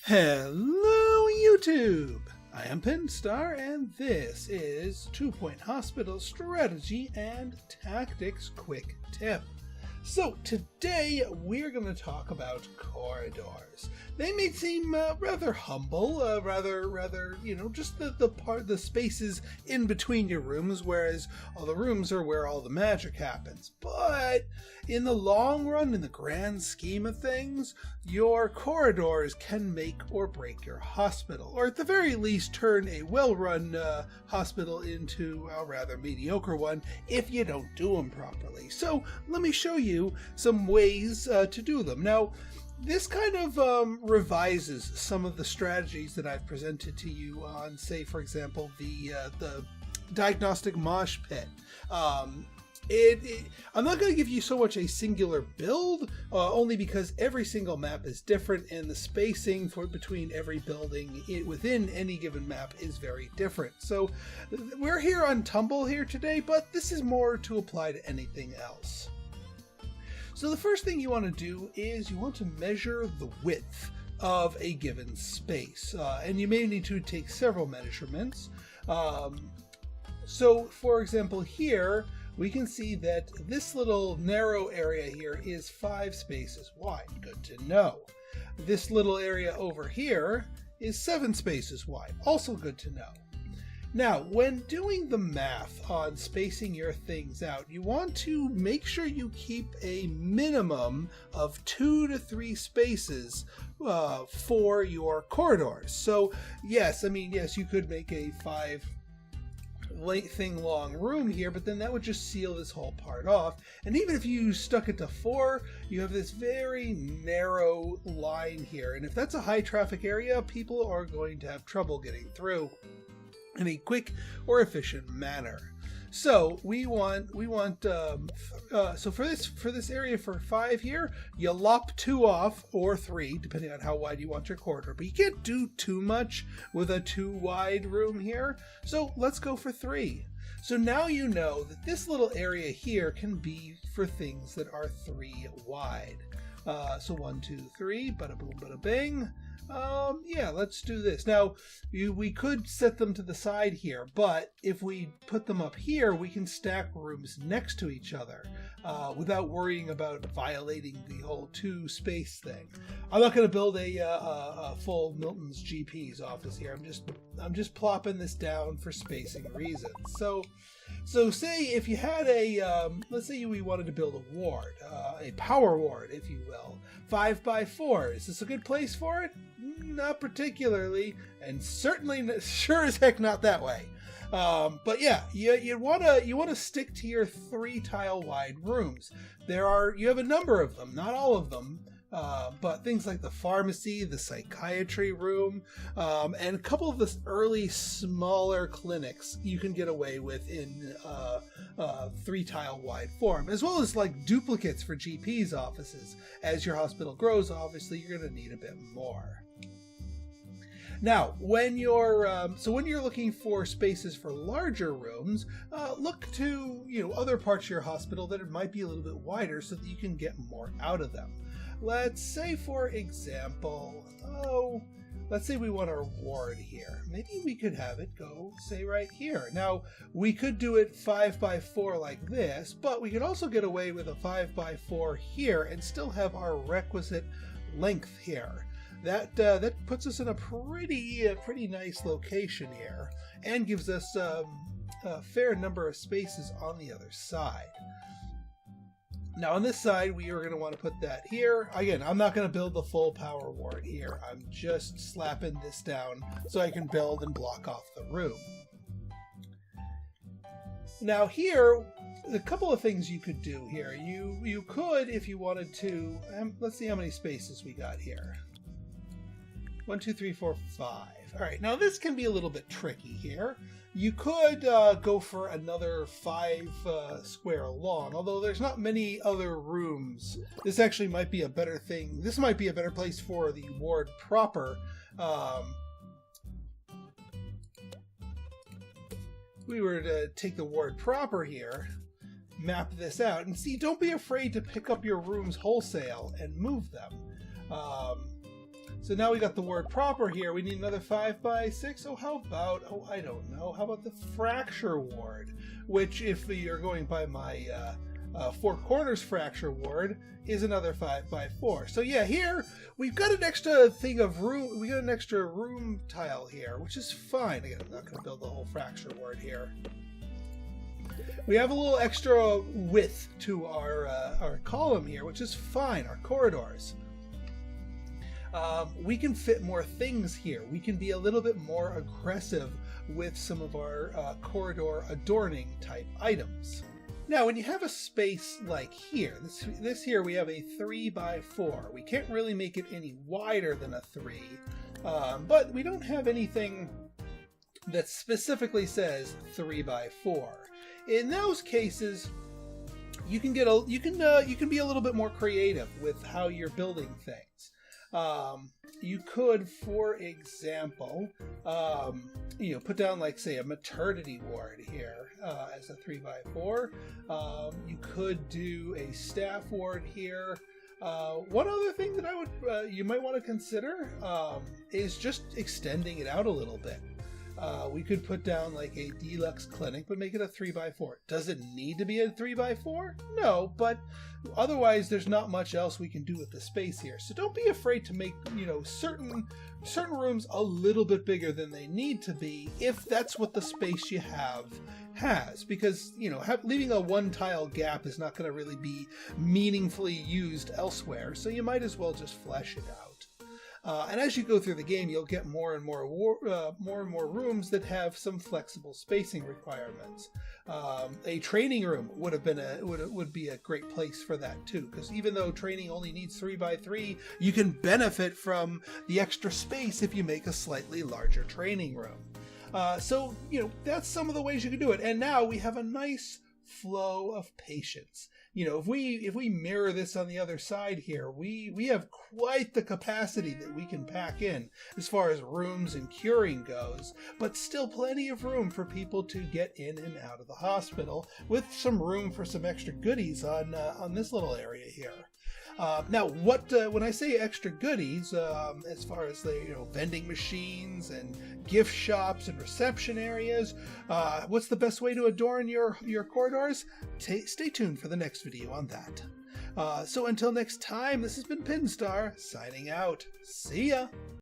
Hello, YouTube! I am Pinstar, and this is 2 Point Hospital Strategy and Tactics Quick Tip. So, today we're going to talk about corridors. They may seem rather humble, just the spaces in between your rooms, whereas all the rooms are where all the magic happens. But in the long run, in the grand scheme of things, your corridors can make or break your hospital, or at the very least turn a well-run hospital into a rather mediocre one if you don't do them properly. So let me show you some ways to do them. Now, this kind of revises some of the strategies that I've presented to you on, say, for example, the diagnostic mosh pit. I'm not going to give you so much a singular build, only because every single map is different, and the spacing between every building within any given map is very different. So we're here on Tumble here today, but this is more to apply to anything else. So the first thing you want to do is you want to measure the width of a given space, and you may need to take several measurements. So for example, here we can see that this little narrow area here is 5 spaces wide. Good to know. This little area over here is 7 spaces wide. Also good to know. Now, when doing the math on spacing your things out, you want to make sure you keep a minimum of 2 to 3 spaces for your corridors. So, yes, you could make a 5 thing long room here, but then that would just seal this whole part off. And even if you stuck it to 4, you have this very narrow line here. And if that's a high traffic area, people are going to have trouble getting through in a quick or efficient manner. So so for this area for 5 here, you lop 2 off, or 3, depending on how wide you want your corridor. But you can't do too much with a 2 wide room here. So let's go for 3. So now you know that this little area here can be for things that are 3 wide. So 1, 2, 3, bada boom, bada bing. Yeah, let's do this. Now, we could set them to the side here, but if we put them up here, we can stack rooms next to each other without worrying about violating the whole 2 space thing. I'm not going to build a full Milton's GP's office here. I'm just plopping this down for spacing reasons. So say if you had let's say we wanted to build a ward, a power ward, if you will, 5 by 4. Is this a good place for it? Not particularly, and certainly sure as heck not that way. But yeah, you want to stick to your 3 tile wide rooms. You have a number of them, not all of them. But things like the pharmacy, the psychiatry room, and a couple of the early smaller clinics you can get away with in 3 tile wide form, as well as like duplicates for GP's offices. As your hospital grows, obviously you're going to need a bit more. Now, when you're looking for spaces for larger rooms, look to other parts of your hospital that it might be a little bit wider so that you can get more out of them. Let's say, for example, let's say we want our ward here. Maybe we could have it go, say, right here. Now, we could do it 5 by 4 like this, but we could also get away with a 5 by 4 here and still have our requisite length here. That puts us in a pretty nice location here, and gives us a fair number of spaces on the other side. Now on this side, we are going to want to put that here. Again, I'm not going to build the full power ward here. I'm just slapping this down so I can build and block off the room. Now here, a couple of things you could do here. You could, if you wanted to, let's see how many spaces we got here. 1, 2, 3, 4, 5. All right, now this can be a little bit tricky here. You could go for another 5 square long, although there's not many other rooms. This actually might be a better thing. This might be a better place for the ward proper. We were to take the ward proper here, map this out, and see, don't be afraid to pick up your rooms wholesale and move them. So now we got the word proper here. We need another 5 by 6. Oh, how about, oh, I don't know. How about the fracture ward? Which, if you're going by my four corners fracture ward, is another 5 by 4. So yeah, here we've got an extra thing of room. We got an extra room tile here, which is fine. Again, I'm not going to build the whole fracture ward here. We have a little extra width to our column here, which is fine. Our corridors. We can fit more things here. We can be a little bit more aggressive with some of our corridor adorning type items. Now, when you have a space like here, this here we have a 3 by 4. We can't really make it any wider than a 3, but we don't have anything that specifically says 3 by 4. In those cases, you can get you can be a little bit more creative with how you're building things. You could, for example, put down, like, say, a maternity ward here as a 3 by 4. You could do a staff ward here. One other thing that I would you might want to consider is just extending it out a little bit. We could put down like a deluxe clinic, but make it a 3 by 4. Does it need to be a 3 by 4? No, but otherwise there's not much else we can do with the space here. So don't be afraid to make, certain rooms a little bit bigger than they need to be if that's what the space you have has, because leaving a one tile gap is not going to really be meaningfully used elsewhere, so you might as well just flesh it out. And as you go through the game, you'll get more and more rooms that have some flexible spacing requirements. A training room would be a great place for that too, because even though training only needs 3 by 3, you can benefit from the extra space if you make a slightly larger training room. So that's some of the ways you can do it. And now we have a nice flow of patients. If we mirror this on the other side here, we have quite the capacity that we can pack in as far as rooms and curing goes, but still plenty of room for people to get in and out of the hospital, with some room for some extra goodies on this little area here. Now, when I say extra goodies, as far as the vending machines and gift shops and reception areas, what's the best way to adorn your corridors? Stay tuned for the next video on that. So until next time, this has been Pinstar signing out. See ya.